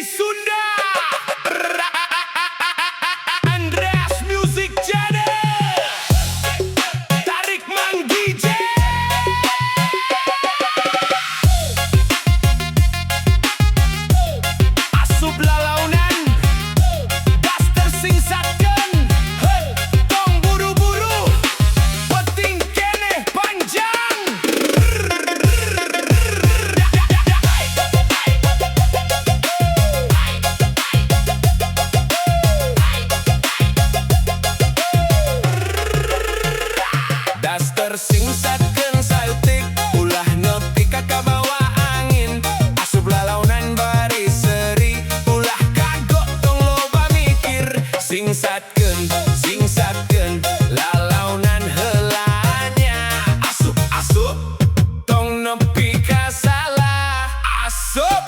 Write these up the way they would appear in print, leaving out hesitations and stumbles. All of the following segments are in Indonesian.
Sunda Andreas Music Channel Tarik Mang DJ Asup lalaunan das tersingsatkeun tong buru-buru penting keneh panjang. Das tersingsatkeun saeutik ulah nepi ka kabawa angin asup lalaunan bari seuri ulah kagok tong loba mikir singsatkeun lalaunan heulanya asup tong nepi ka salah asup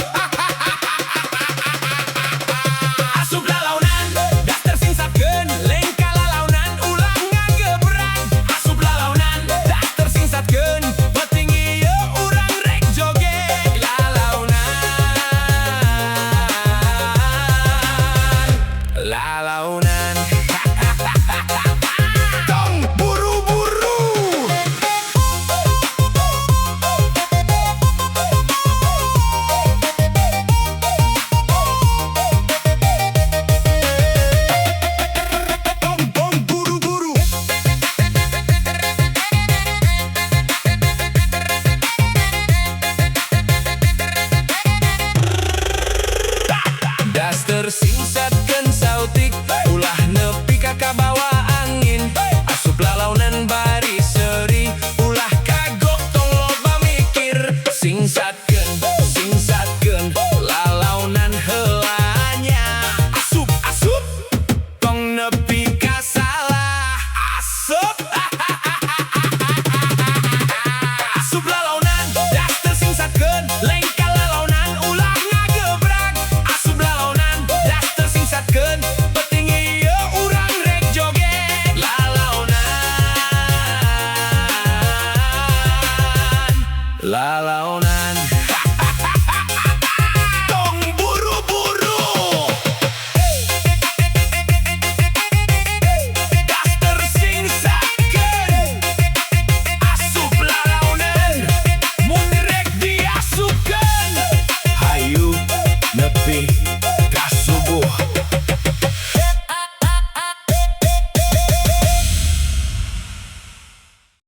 asup lalaunan das tersingsatkeun leng ka lalaunan ulah ngagebrang asup lalaunan das tersingsatkeun penting ieu urang rek joget lalaunan tong buru-buru. Tong buru-buru. Das tersingsatkeun sautik ulah nepi ka kabawa angin asup lalaunan bari seuri ulah kagok tong loba mikir singsatkeun lalaunan heulanya asup tong nepi ka salah asup asup lalaunan das tersingsatkeun leng ka lalaunan ulah ngagebrag asup lalaunan das tersingsatkeun penting ieu urang rek joget lalaunan